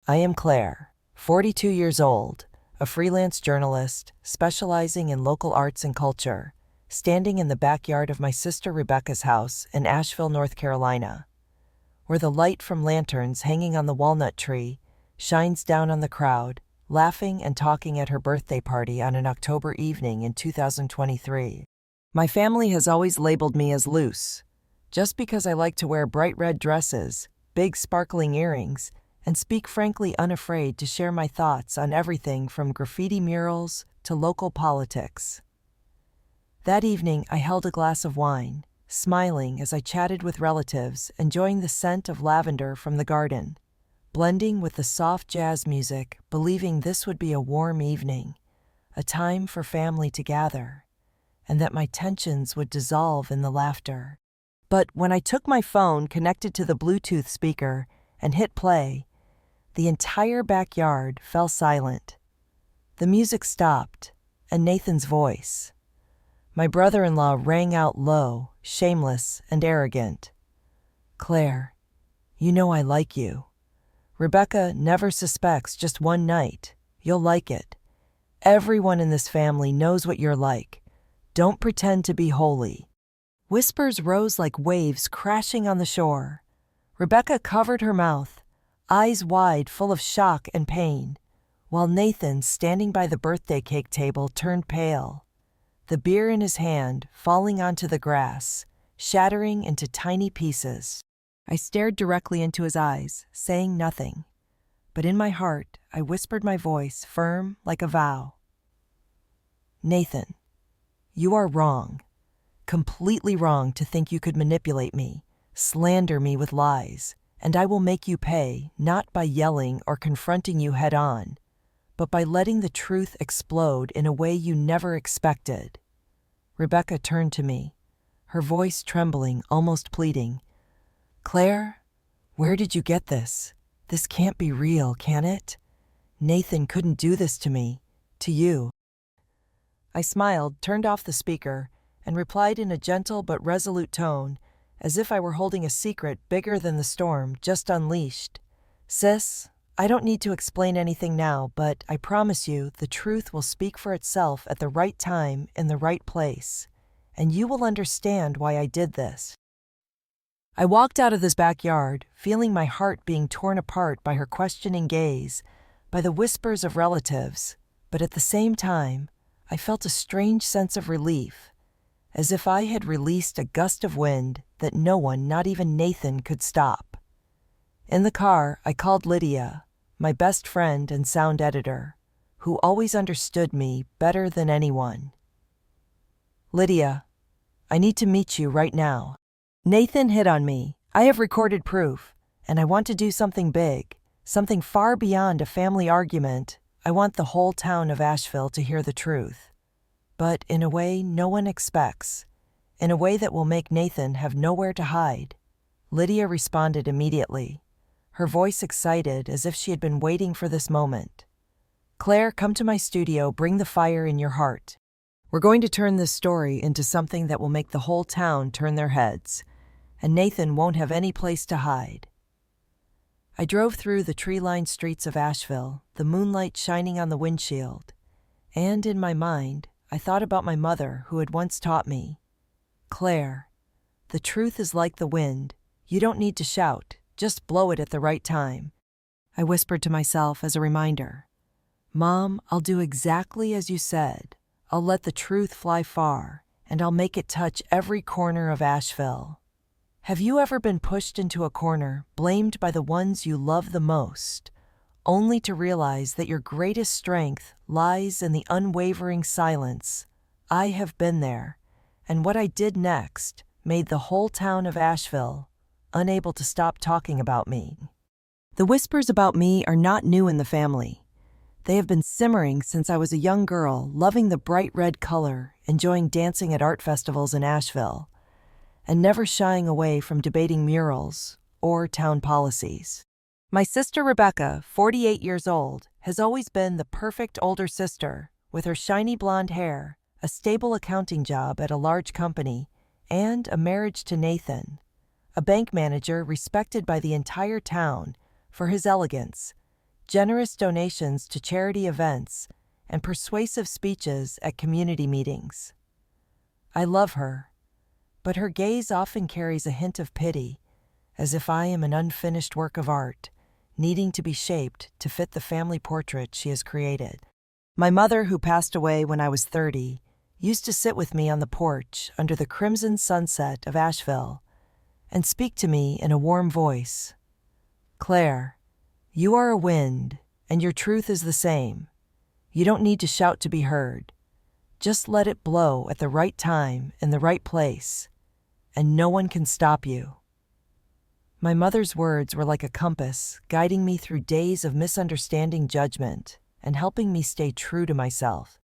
I am Claire, 42 years old, a freelance journalist specializing in local arts and culture, standing in the backyard of my sister Rebecca's house in Asheville, North Carolina, where the light from lanterns hanging on the walnut tree shines down on the crowd, laughing and talking at her birthday party on an October evening in 2023. My family has always labeled me as loose, just because I like to wear bright red dresses, big sparkling earrings, and speak frankly unafraid to share my thoughts on everything from graffiti murals to local politics. That evening, I held a glass of wine, smiling as I chatted with relatives, enjoying the scent of lavender from the garden, blending with the soft jazz music, believing this would be a warm evening, a time for family to gather, and that my tensions would dissolve in the laughter. But when I took my phone connected to the Bluetooth speaker and hit play, the entire backyard fell silent. The music stopped, and Nathan's voice, my brother-in-law, rang out low, shameless, and arrogant. "Claire, you know I like you. Rebecca never suspects just one night. You'll like it. Everyone in this family knows what you're like. Don't pretend to be holy." Whispers rose like waves crashing on the shore. Rebecca covered her mouth, eyes wide, full of shock and pain, while Nathan, standing by the birthday cake table, turned pale, the beer in his hand falling onto the grass, shattering into tiny pieces. I stared directly into his eyes, saying nothing, but in my heart I whispered, my voice firm like a vow. "Nathan, you are wrong, completely wrong to think you could manipulate me, slander me with lies, and I will make you pay, not by yelling or confronting you head on, but by letting the truth explode in a way you never expected." Rebecca turned to me, her voice trembling, almost pleading. "Claire, where did you get this? This can't be real, can it? Nathan couldn't do this to me, to you." I smiled, turned off the speaker, and replied in a gentle but resolute tone, as if I were holding a secret bigger than the storm just unleashed. "Sis, I don't need to explain anything now, but I promise you the truth will speak for itself at the right time in the right place, and you will understand why I did this." I walked out of this backyard, feeling my heart being torn apart by her questioning gaze, by the whispers of relatives, but at the same time, I felt a strange sense of relief, as if I had released a gust of wind that no one, not even Nathan, could stop. In the car, I called Lydia, my best friend and sound editor, who always understood me better than anyone. "Lydia, I need to meet you right now. Nathan hit on me. I have recorded proof, and I want to do something big, something far beyond a family argument. I want the whole town of Asheville to hear the truth, but in a way no one expects, in a way that will make Nathan have nowhere to hide." Lydia responded immediately, her voice excited as if she had been waiting for this moment. "Claire, come to my studio, bring the fire in your heart. We're going to turn this story into something that will make the whole town turn their heads, and Nathan won't have any place to hide." I drove through the tree-lined streets of Asheville, the moonlight shining on the windshield, and in my mind, I thought about my mother who had once taught me, "Claire, the truth is like the wind. You don't need to shout, just blow it at the right time." I whispered to myself as a reminder, "Mom, I'll do exactly as you said. I'll let the truth fly far, and I'll make it touch every corner of Asheville." Have you ever been pushed into a corner, blamed by the ones you love the most, only to realize that your greatest strength lies in the unwavering silence? I have been there, and what I did next made the whole town of Asheville unable to stop talking about me. The whispers about me are not new in the family. They have been simmering since I was a young girl, loving the bright red color, enjoying dancing at art festivals in Asheville, and never shying away from debating murals or town policies. My sister Rebecca, 48 years old, has always been the perfect older sister, with her shiny blonde hair, a stable accounting job at a large company, and a marriage to Nathan, a bank manager respected by the entire town for his elegance, generous donations to charity events, and persuasive speeches at community meetings. I love her, but her gaze often carries a hint of pity, as if I am an unfinished work of art, needing to be shaped to fit the family portrait she has created. My mother, who passed away when I was 30, used to sit with me on the porch under the crimson sunset of Asheville and speak to me in a warm voice. "Claire, you are a wind, and your truth is the same. You don't need to shout to be heard. Just let it blow at the right time in the right place, and no one can stop you." My mother's words were like a compass, guiding me through days of misunderstanding judgment and helping me stay true to myself.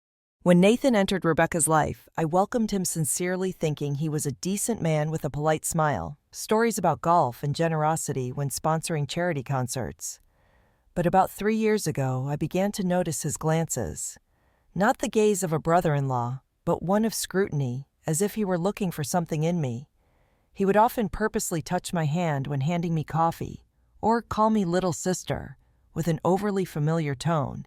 When Nathan entered Rebecca's life, I welcomed him sincerely, thinking he was a decent man with a polite smile, stories about golf and generosity when sponsoring charity concerts. But about 3 years ago, I began to notice his glances. Not the gaze of a brother-in-law, but one of scrutiny, as if he were looking for something in me. He would often purposely touch my hand when handing me coffee, or call me little sister, with an overly familiar tone,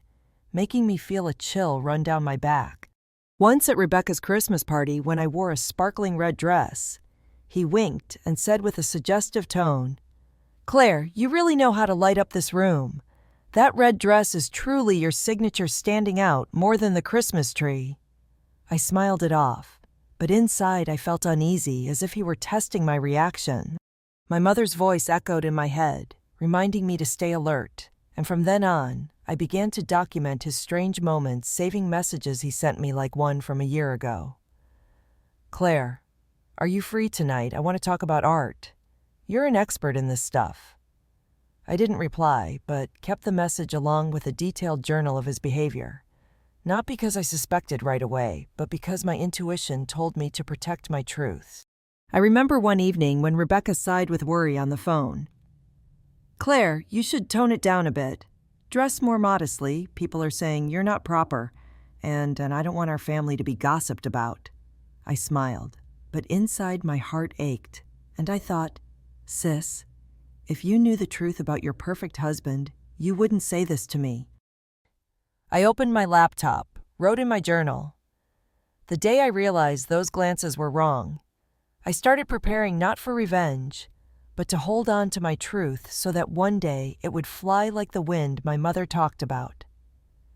making me feel a chill run down my back. Once at Rebecca's Christmas party, when I wore a sparkling red dress, he winked and said with a suggestive tone, "Claire, you really know how to light up this room. That red dress is truly your signature, standing out more than the Christmas tree." I smiled it off, but inside I felt uneasy, as if he were testing my reaction. My mother's voice echoed in my head, reminding me to stay alert, and from then on, I began to document his strange moments, saving messages he sent me like one from a year ago. "Claire, are you free tonight? I want to talk about art. You're an expert in this stuff." I didn't reply, but kept the message along with a detailed journal of his behavior. Not because I suspected right away, but because my intuition told me to protect my truth. I remember one evening when Rebecca sighed with worry on the phone. "Claire, you should tone it down a bit. Dress more modestly. People are saying you're not proper, and I don't want our family to be gossiped about." I smiled, but inside my heart ached, and I thought, "Sis, if you knew the truth about your perfect husband, you wouldn't say this to me." I opened my laptop, wrote in my journal. The day I realized those glances were wrong, I started preparing not for revenge, but to hold on to my truth so that one day it would fly like the wind my mother talked about.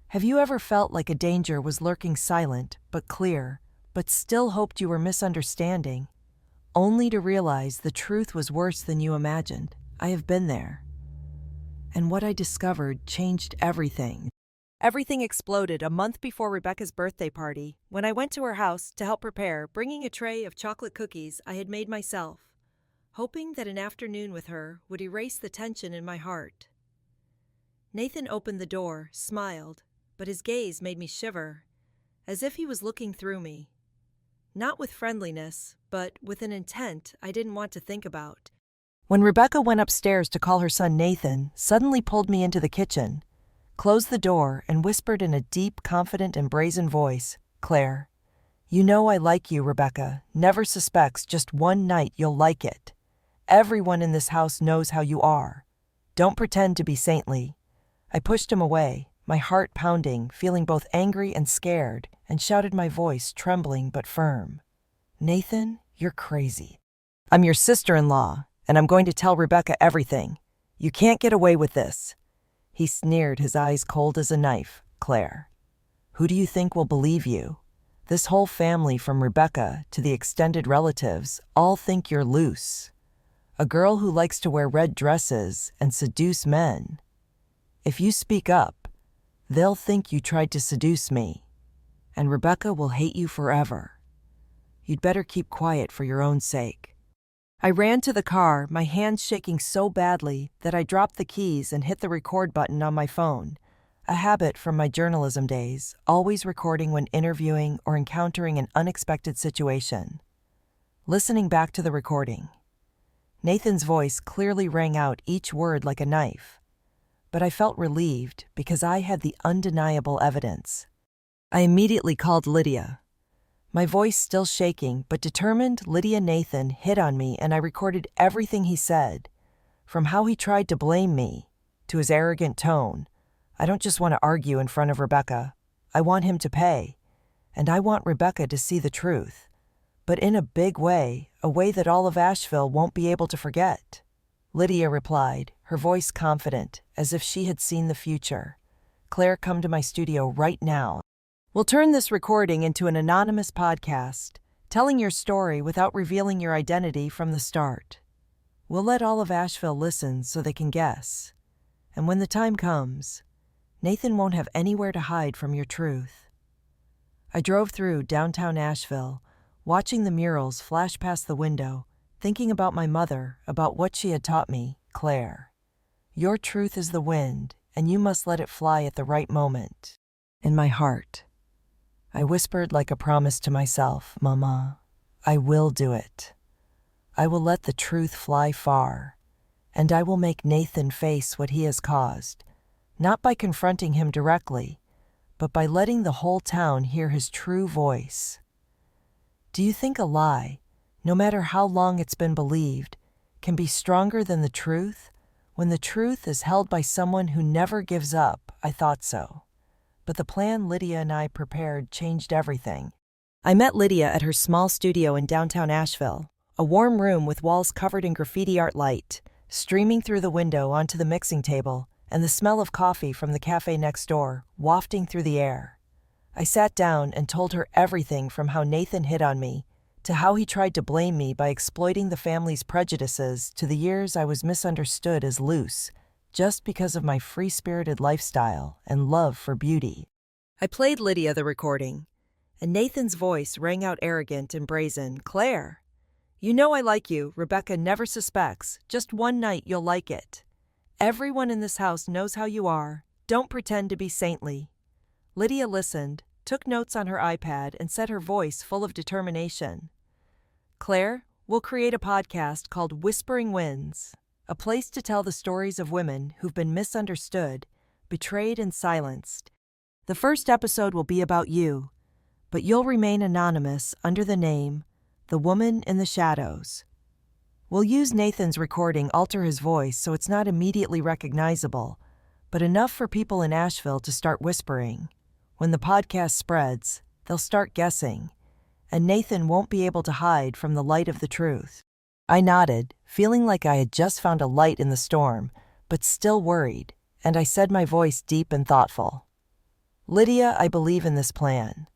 Have you ever felt like a danger was lurking, silent but clear, but still hoped you were misunderstanding, only to realize the truth was worse than you imagined? I have been there. And what I discovered changed everything. Everything exploded a month before Rebecca's birthday party, when I went to her house to help prepare, bringing a tray of chocolate cookies I had made myself, hoping that an afternoon with her would erase the tension in my heart. Nathan opened the door, smiled, but his gaze made me shiver, as if he was looking through me. Not with friendliness, but with an intent I didn't want to think about. When Rebecca went upstairs to call her son, Nathan suddenly pulled me into the kitchen, closed the door, and whispered in a deep, confident, and brazen voice, "Claire, you know I like you. Rebecca never suspects just one night you'll like it. Everyone in this house knows how you are. Don't pretend to be saintly." I pushed him away, my heart pounding, feeling both angry and scared, and shouted, my voice trembling but firm, "Nathan, you're crazy. I'm your sister-in-law, and I'm going to tell Rebecca everything. You can't get away with this." He sneered, his eyes cold as a knife. "Claire, who do you think will believe you? This whole family, from Rebecca to the extended relatives, all think you're loose. A girl who likes to wear red dresses and seduce men. If you speak up, they'll think you tried to seduce me, and Rebecca will hate you forever. You'd better keep quiet for your own sake." I ran to the car, my hands shaking so badly that I dropped the keys and hit the record button on my phone, a habit from my journalism days, always recording when interviewing or encountering an unexpected situation. Listening back to the recording, Nathan's voice clearly rang out, each word like a knife, but I felt relieved because I had the undeniable evidence. I immediately called Lydia. My voice still shaking, but determined. Lydia, Nathan hit on me, and I recorded everything he said, from how he tried to blame me, to his arrogant tone, I don't just want to argue in front of Rebecca. I want him to pay. And I want Rebecca to see the truth. But in a big way, a way that all of Asheville won't be able to forget. Lydia replied, her voice confident, as if she had seen the future. Claire, come to my studio right now. We'll turn this recording into an anonymous podcast, telling your story without revealing your identity from the start. We'll let all of Asheville listen so they can guess. And when the time comes, Nathan won't have anywhere to hide from your truth. I drove through downtown Asheville, watching the murals flash past the window, thinking about my mother, about what she had taught me, Claire. Your truth is the wind, and you must let it fly at the right moment. In my heart, I whispered like a promise to myself, Mama, I will do it. I will let the truth fly far, and I will make Nathan face what he has caused, not by confronting him directly, but by letting the whole town hear his true voice. Do you think a lie, no matter how long it's been believed, can be stronger than the truth? When the truth is held by someone who never gives up, I thought so. But the plan Lydia and I prepared changed everything. I met Lydia at her small studio in downtown Asheville, a warm room with walls covered in graffiti art light, streaming through the window onto the mixing table, and the smell of coffee from the cafe next door wafting through the air. I sat down and told her everything from how Nathan hit on me, to how he tried to blame me by exploiting the family's prejudices, to the years I was misunderstood as loose, just because of my free-spirited lifestyle and love for beauty. I played Lydia the recording, and Nathan's voice rang out arrogant and brazen. Claire, you know I like you. Rebecca never suspects. Just one night you'll like it. Everyone in this house knows how you are. Don't pretend to be saintly. Lydia listened, took notes on her iPad, and said, her voice full of determination, Claire, we'll create a podcast called Whispering Winds, a place to tell the stories of women who've been misunderstood, betrayed, and silenced. The first episode will be about you, but you'll remain anonymous under the name The Woman in the Shadows. We'll use Nathan's recording, alter his voice so it's not immediately recognizable, but enough for people in Asheville to start whispering. When the podcast spreads, they'll start guessing, and Nathan won't be able to hide from the light of the truth. I nodded, feeling like I had just found a light in the storm, but still worried, and I said, my voice deep and thoughtful, Lydia, I believe in this plan.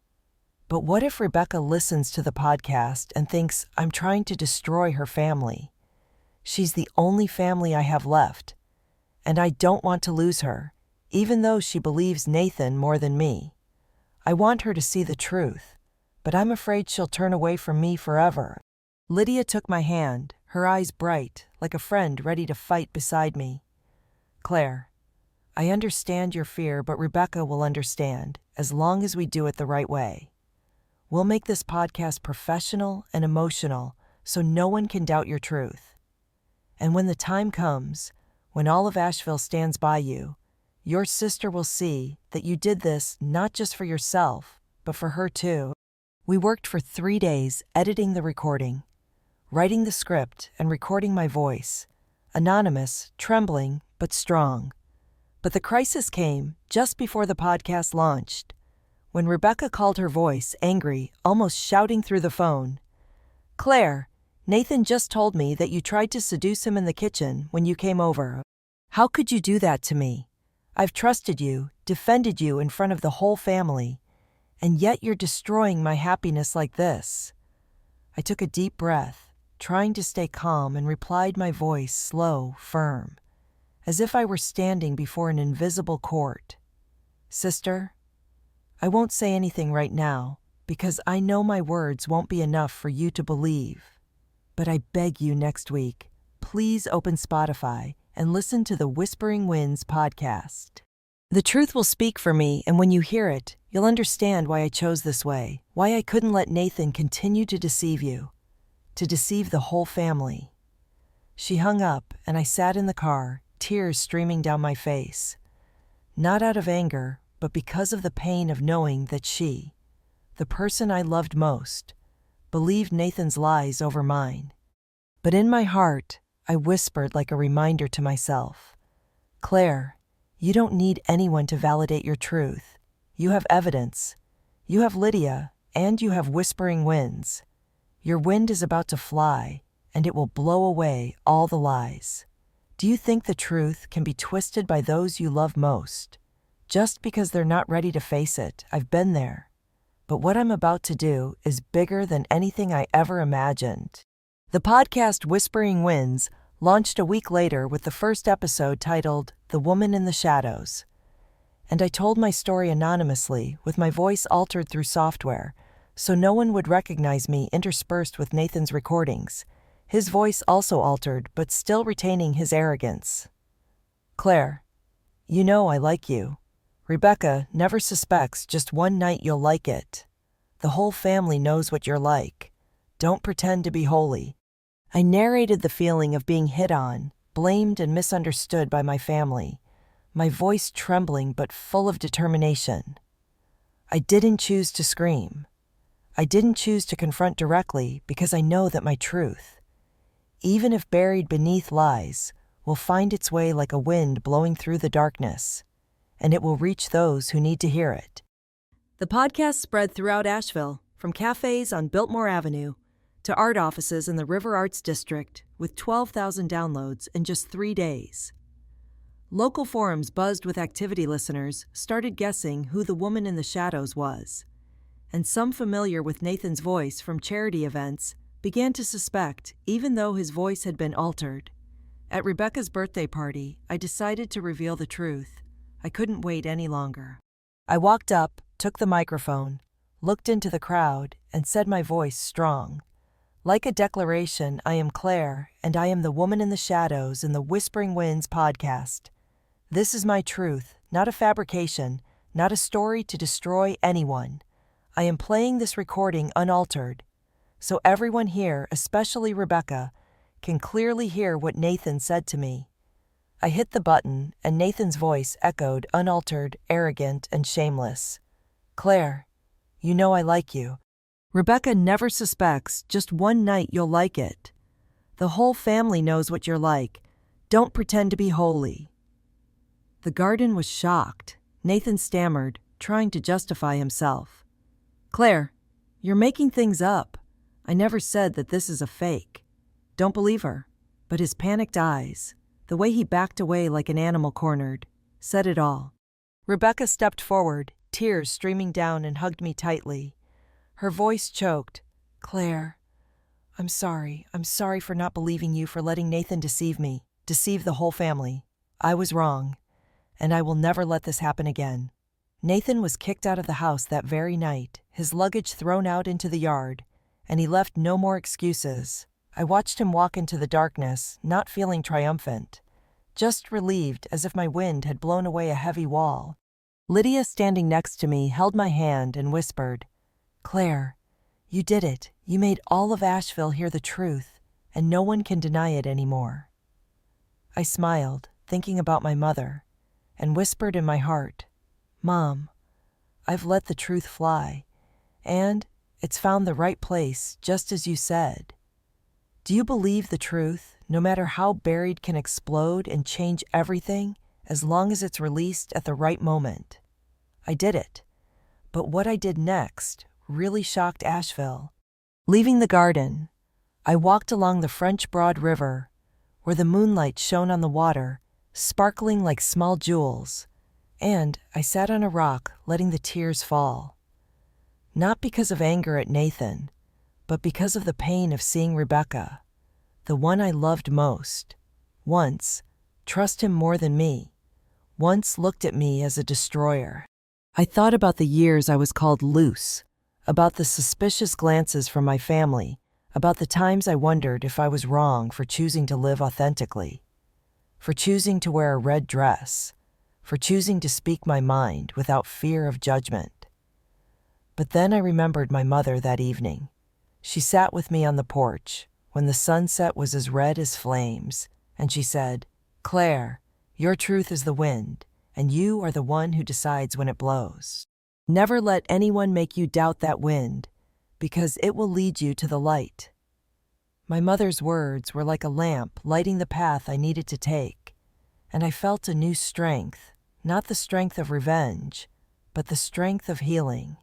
But what if Rebecca listens to the podcast and thinks I'm trying to destroy her family? She's the only family I have left, and I don't want to lose her, even though she believes Nathan more than me. I want her to see the truth, but I'm afraid she'll turn away from me forever. Lydia took my hand, her eyes bright, like a friend ready to fight beside me. Claire, I understand your fear, but Rebecca will understand, as long as we do it the right way. We'll make this podcast professional and emotional so no one can doubt your truth. And when the time comes, when all of Asheville stands by you, your sister will see that you did this not just for yourself, but for her too. We worked for 3 days editing the recording, writing the script, and recording my voice, anonymous, trembling, but strong. But the crisis came just before the podcast launched, when Rebecca called, her voice angry, almost shouting through the phone. Claire, Nathan just told me that you tried to seduce him in the kitchen when you came over. How could you do that to me? I've trusted you, defended you in front of the whole family, and yet you're destroying my happiness like this. I took a deep breath, trying to stay calm, and replied, my voice slow, firm, as if I were standing before an invisible court. Sister, I won't say anything right now, because I know my words won't be enough for you to believe. But I beg you, next week, please open Spotify and listen to the Whispering Winds podcast. The truth will speak for me, and when you hear it, you'll understand why I chose this way, why I couldn't let Nathan continue to deceive you, to deceive the whole family. She hung up, and I sat in the car, tears streaming down my face. Not out of anger, but because of the pain of knowing that she, the person I loved most, believed Nathan's lies over mine. But in my heart, I whispered like a reminder to myself, Claire, You don't need anyone to validate your truth. You have evidence. You have Lydia, and you have whispering winds. Your wind is about to fly, and it will blow away all the lies. Do you think the truth can be twisted by those you love most? Just because they're not ready to face it, I've been there. But what I'm about to do is bigger than anything I ever imagined. The podcast Whispering Winds launched a week later with the first episode titled The Woman in the Shadows. And I told my story anonymously with my voice altered through software, so no one would recognize me interspersed with Nathan's recordings, his voice also altered but still retaining his arrogance. Claire, you know I like you. Rebecca never suspects just one night you'll like it. The whole family knows what you're like. Don't pretend to be holy. I narrated the feeling of being hit on, blamed and misunderstood by my family, my voice trembling but full of determination. I didn't choose to scream. I didn't choose to confront directly because I know that my truth, even if buried beneath lies, will find its way like a wind blowing through the darkness, and it will reach those who need to hear it. The podcast spread throughout Asheville, from cafes on Biltmore Avenue to art offices in the River Arts District, with 12,000 downloads in just 3 days. Local forums buzzed with activity listeners started guessing who the woman in the shadows was, and some familiar with Nathan's voice from charity events began to suspect, even though his voice had been altered. At Rebecca's birthday party, I decided to reveal the truth. I couldn't wait any longer. I walked up, took the microphone, looked into the crowd, and said my voice strong. Like a declaration, I am Claire, and I am the woman in the shadows in the Whispering Winds podcast. This is my truth, not a fabrication, not a story to destroy anyone. I am playing this recording unaltered, so everyone here, especially Rebecca, can clearly hear what Nathan said to me. I hit the button, and Nathan's voice echoed unaltered, arrogant, and shameless. Claire, you know I like you. Rebecca never suspects just one night you'll like it. The whole family knows what you're like. Don't pretend to be holy. The garden was shocked. Nathan stammered, trying to justify himself. Claire, you're making things up. I never said that this is a fake. Don't believe her. But his panicked eyes, the way he backed away like an animal cornered, said it all. Rebecca stepped forward, tears streaming down, and hugged me tightly. Her voice choked. Claire, I'm sorry. I'm sorry for not believing you, for letting Nathan deceive me, deceive the whole family. I was wrong, and I will never let this happen again. Nathan was kicked out of the house that very night, his luggage thrown out into the yard, and he left no more excuses. I watched him walk into the darkness, not feeling triumphant, just relieved, as if my wind had blown away a heavy wall. Lydia, standing next to me, held my hand and whispered, Claire, you did it. You made all of Asheville hear the truth, and no one can deny it anymore. I smiled, thinking about my mother, and whispered in my heart, Mom, I've let the truth fly, and it's found the right place, just as you said. Do you believe the truth, no matter how buried, can explode and change everything, as long as it's released at the right moment? I did it. But what I did next really shocked Asheville. Leaving the garden, I walked along the French Broad River, where the moonlight shone on the water, sparkling like small jewels, and I sat on a rock, letting the tears fall. Not because of anger at Nathan, but because of the pain of seeing Rebecca, the one I loved most, once trust him more than me, once looked at me as a destroyer. I thought about the years I was called loose, about the suspicious glances from my family, about the times I wondered if I was wrong for choosing to live authentically, for choosing to wear a red dress, for choosing to speak my mind without fear of judgment. But then I remembered my mother that evening. She sat with me on the porch when the sunset was as red as flames, and she said, Claire, your truth is the wind, and you are the one who decides when it blows. Never let anyone make you doubt that wind, because it will lead you to the light. My mother's words were like a lamp lighting the path I needed to take, and I felt a new strength, not the strength of revenge, but the strength of healing.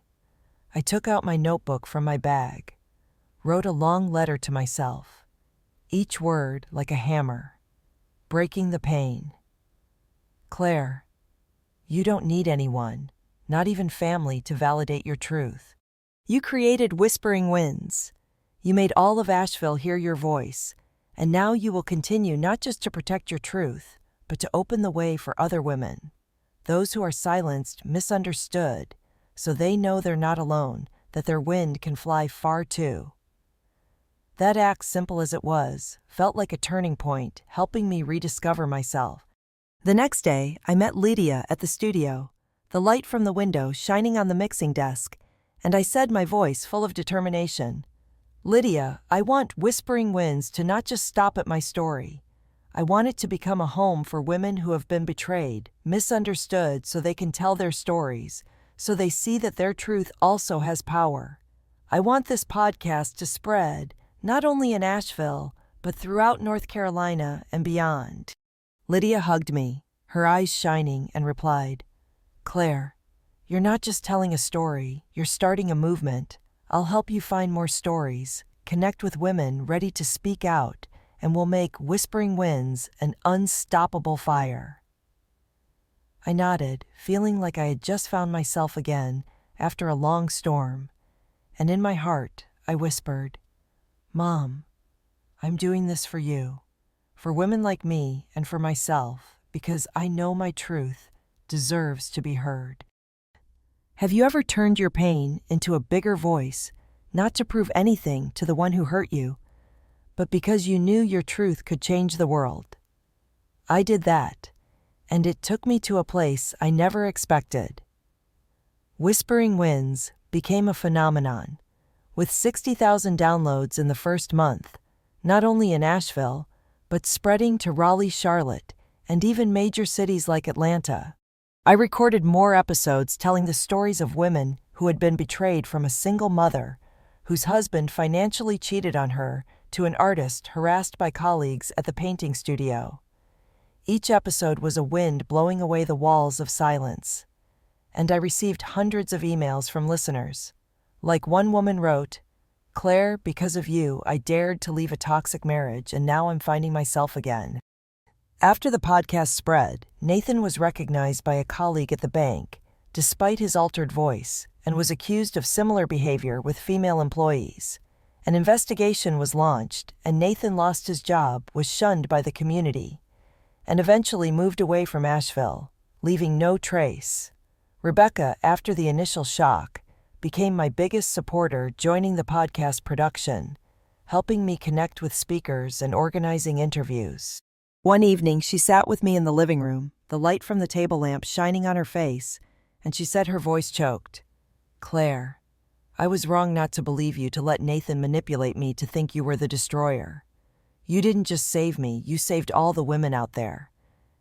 I took out my notebook from my bag, wrote a long letter to myself, each word like a hammer, breaking the pain. Claire, you don't need anyone, not even family, to validate your truth. You created Whispering Winds. You made all of Asheville hear your voice, and now you will continue not just to protect your truth, but to open the way for other women, those who are silenced, misunderstood, so they know they're not alone, that their wind can fly far too. That act, simple as it was, felt like a turning point, helping me rediscover myself. The next day, I met Lydia at the studio, the light from the window shining on the mixing desk, and I said, my voice full of determination, "Lydia, I want Whispering Winds to not just stop at my story. I want it to become a home for women who have been betrayed, misunderstood, so they can tell their stories, so they see that their truth also has power. I want this podcast to spread, not only in Asheville, but throughout North Carolina and beyond." Lydia hugged me, her eyes shining, and replied, "Claire, you're not just telling a story, you're starting a movement. I'll help you find more stories, connect with women ready to speak out, and we'll make Whispering Winds an unstoppable fire." I nodded, feeling like I had just found myself again after a long storm, and in my heart I whispered, "Mom, I'm doing this for you, for women like me and for myself, because I know my truth deserves to be heard." Have you ever turned your pain into a bigger voice, not to prove anything to the one who hurt you, but because you knew your truth could change the world? I did that, and it took me to a place I never expected. Whispering Winds became a phenomenon, with 60,000 downloads in the first month, not only in Asheville, but spreading to Raleigh, Charlotte, and even major cities like Atlanta. I recorded more episodes telling the stories of women who had been betrayed, from a single mother whose husband financially cheated on her to an artist harassed by colleagues at the painting studio. Each episode was a wind blowing away the walls of silence, and I received hundreds of emails from listeners. Like one woman wrote, "Claire, because of you, I dared to leave a toxic marriage, and now I'm finding myself again." After the podcast spread, Nathan was recognized by a colleague at the bank, despite his altered voice, and was accused of similar behavior with female employees. An investigation was launched, and Nathan lost his job, was shunned by the community, and eventually moved away from Asheville, leaving no trace. Rebecca, after the initial shock, became my biggest supporter, joining the podcast production, helping me connect with speakers and organizing interviews. One evening, she sat with me in the living room, the light from the table lamp shining on her face, and she said, her voice choked, "Claire, I was wrong not to believe you, to let Nathan manipulate me to think you were the destroyer. You didn't just save me, you saved all the women out there.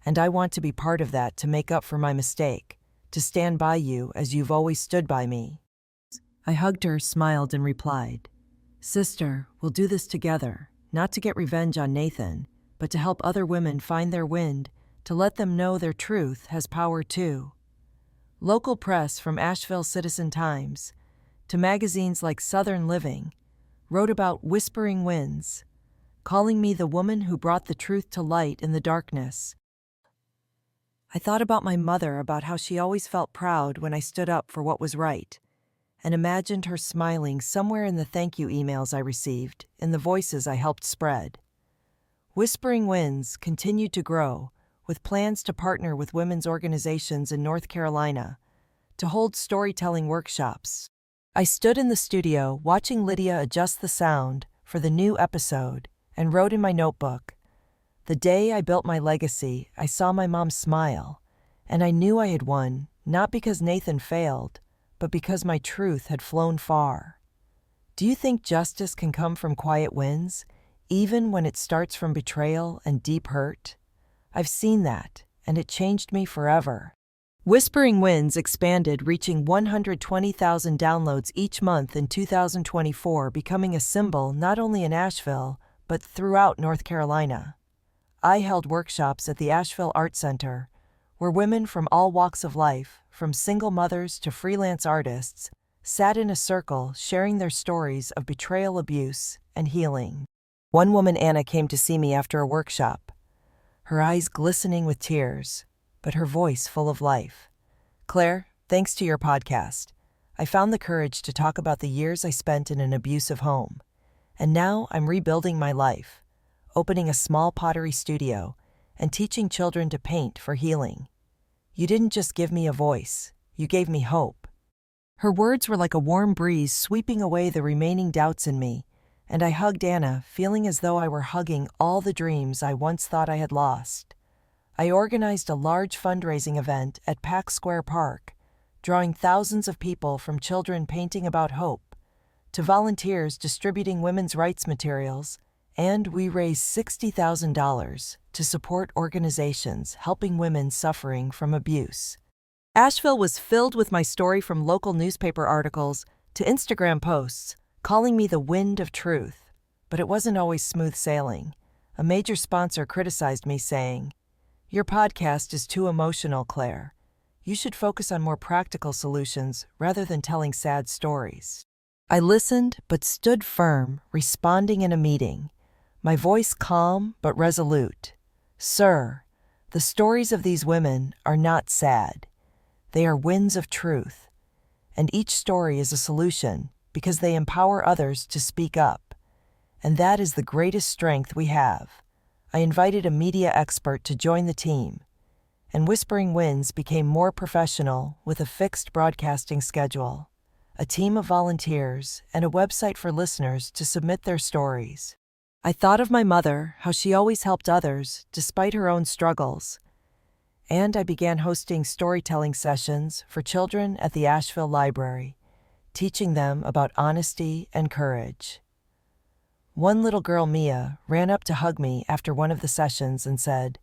And I want to be part of that, to make up for my mistake, to stand by you as you've always stood by me." I hugged her, smiled, and replied, "Sister, we'll do this together, not to get revenge on Nathan, but to help other women find their wind, to let them know their truth has power too." Local press, from Asheville Citizen-Times to magazines like Southern Living, wrote about Whispering Winds, calling me the woman who brought the truth to light in the darkness. I thought about my mother, about how she always felt proud when I stood up for what was right, and imagined her smiling somewhere in the thank you emails I received, in the voices I helped spread. Whispering Winds continued to grow, with plans to partner with women's organizations in North Carolina to hold storytelling workshops. I stood in the studio watching Lydia adjust the sound for the new episode and wrote in my notebook, "The day I built my legacy, I saw my mom smile, and I knew I had won, not because Nathan failed, but because my truth had flown far." Do you think justice can come from quiet wins, even when it starts from betrayal and deep hurt? I've seen that, and it changed me forever. Whispering Winds expanded, reaching 120,000 downloads each month in 2024, becoming a symbol not only in Asheville, but throughout North Carolina. I held workshops at the Asheville Art Center, where women from all walks of life, from single mothers to freelance artists, sat in a circle sharing their stories of betrayal, abuse, and healing. One woman, Anna, came to see me after a workshop, her eyes glistening with tears, but her voice full of life. "Claire, thanks to your podcast, I found the courage to talk about the years I spent in an abusive home. And now I'm rebuilding my life, opening a small pottery studio and teaching children to paint for healing. You didn't just give me a voice, you gave me hope." Her words were like a warm breeze sweeping away the remaining doubts in me, and I hugged Anna, feeling as though I were hugging all the dreams I once thought I had lost. I organized a large fundraising event at Pack Square Park, drawing thousands of people from children painting about hope to volunteers distributing women's rights materials, and we raised $60,000 to support organizations helping women suffering from abuse. Asheville was filled with my story, from local newspaper articles to Instagram posts, calling me the wind of truth. But it wasn't always smooth sailing. A major sponsor criticized me, saying, "Your podcast is too emotional, Claire. You should focus on more practical solutions rather than telling sad stories." I listened but stood firm, responding in a meeting, my voice calm but resolute. "Sir, the stories of these women are not sad. They are winds of truth. And each story is a solution because they empower others to speak up. And that is the greatest strength we have." I invited a media expert to join the team, and Whispering Winds became more professional with a fixed broadcasting schedule, a team of volunteers, and a website for listeners to submit their stories. I thought of my mother, how she always helped others despite her own struggles, and I began hosting storytelling sessions for children at the Asheville Library, teaching them about honesty and courage. One little girl, Mia, ran up to hug me after one of the sessions and said,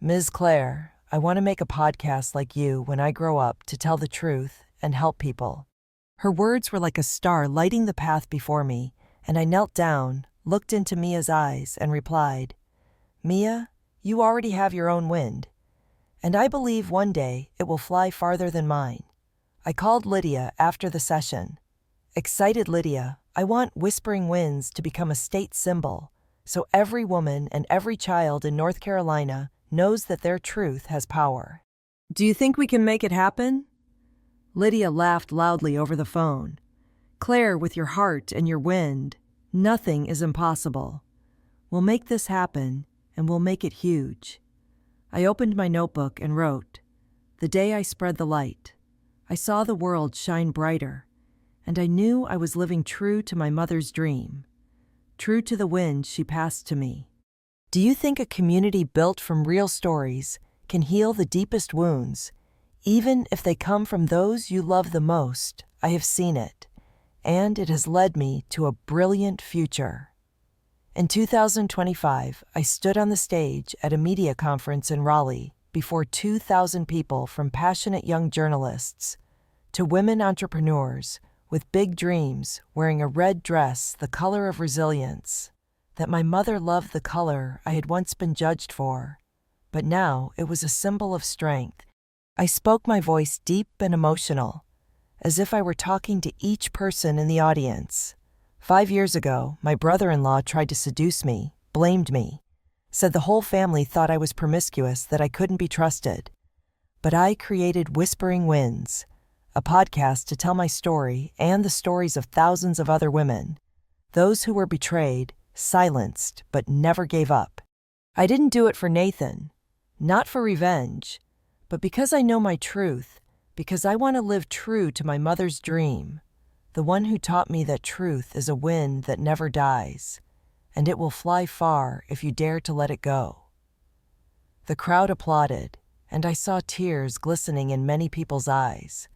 "Ms. Claire, I want to make a podcast like you when I grow up to tell the truth and help people." Her words were like a star lighting the path before me, and I knelt down, looked into Mia's eyes, and replied, "Mia, you already have your own wind, and I believe one day it will fly farther than mine." I called Lydia after the session. Excited Lydia, "I want Whispering Winds to become a state symbol, so every woman and every child in North Carolina knows that their truth has power. Do you think we can make it happen?" Lydia laughed loudly over the phone. "Claire, with your heart and your wind, nothing is impossible. We'll make this happen, and we'll make it huge." I opened my notebook and wrote, "The day I spread the light, I saw the world shine brighter, and I knew I was living true to my mother's dream, true to the wind she passed to me." Do you think a community built from real stories can heal the deepest wounds, even if they come from those you love the most? I have seen it, and it has led me to a brilliant future. In 2025, I stood on the stage at a media conference in Raleigh before 2,000 people, from passionate young journalists to women entrepreneurs with big dreams, wearing a red dress, the color of resilience. That my mother loved the color I had once been judged for, but now it was a symbol of strength. I spoke, my voice deep and emotional, as if I were talking to each person in the audience. 5 years ago, my brother-in-law tried to seduce me, blamed me, said the whole family thought I was promiscuous, that I couldn't be trusted. But I created Whispering Winds, a podcast to tell my story and the stories of thousands of other women, those who were betrayed, silenced, but never gave up. I didn't do it for Nathan, not for revenge, but because I know my truth, because I want to live true to my mother's dream, the one who taught me that truth is a wind that never dies, and it will fly far if you dare to let it go. The crowd applauded, and I saw tears glistening in many people's eyes,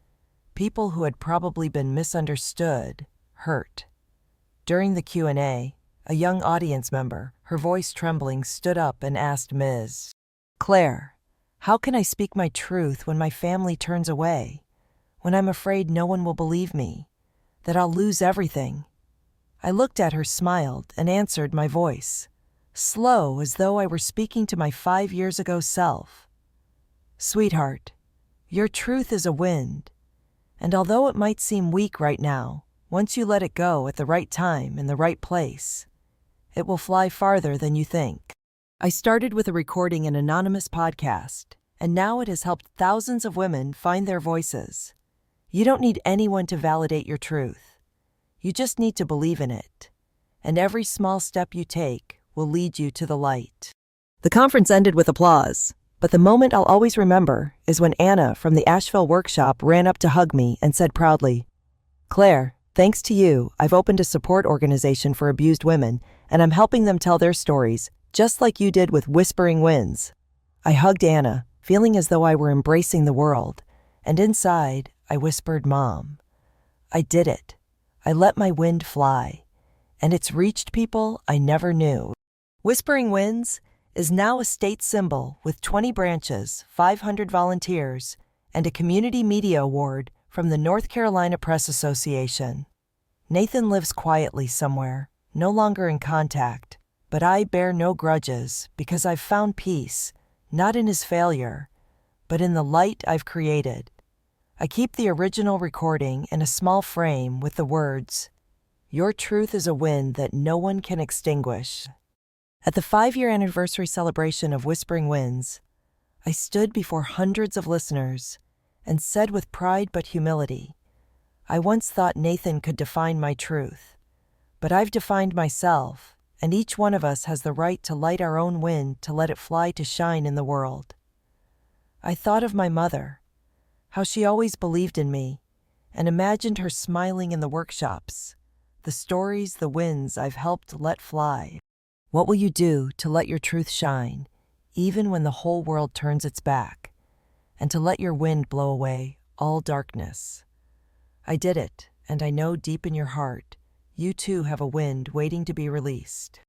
people who had probably been misunderstood, hurt. During the Q&A, a young audience member, her voice trembling, stood up and asked Ms. Claire, "How can I speak my truth when my family turns away, when I'm afraid no one will believe me, that I'll lose everything?" I looked at her, smiled, and answered, my voice slow as though I were speaking to my 5 years ago self. Sweetheart, your truth is a wind, and although it might seem weak right now, once you let it go at the right time in the right place, it will fly farther than you think. I started with a recording an anonymous podcast, and now it has helped thousands of women find their voices. You don't need anyone to validate your truth. You just need to believe in it, and every small step you take will lead you to the light. The conference ended with applause, but the moment I'll always remember is when Anna from the Asheville workshop ran up to hug me and said proudly, "Claire, thanks to you, I've opened a support organization for abused women, and I'm helping them tell their stories, just like you did with Whispering Winds." I hugged Anna, feeling as though I were embracing the world, and inside, I whispered, "Mom, I did it. I let my wind fly, and it's reached people I never knew." Whispering Winds is now a state symbol with 20 branches, 500 volunteers, and a Community Media Award from the North Carolina Press Association. Nathan lives quietly somewhere, no longer in contact, but I bear no grudges because I've found peace, not in his failure, but in the light I've created. I keep the original recording in a small frame with the words, "Your truth is a wind that no one can extinguish." At the 5-year anniversary celebration of Whispering Winds, I stood before hundreds of listeners and said with pride but humility, "I once thought Nathan could define my truth, but I've defined myself, and each one of us has the right to light our own wind to let it fly to shine in the world." I thought of my mother, how she always believed in me, and imagined her smiling in the workshops, the stories, the winds I've helped let fly. What will you do to let your truth shine, even when the whole world turns its back, and to let your wind blow away all darkness? I did it, and I know deep in your heart, you too have a wind waiting to be released.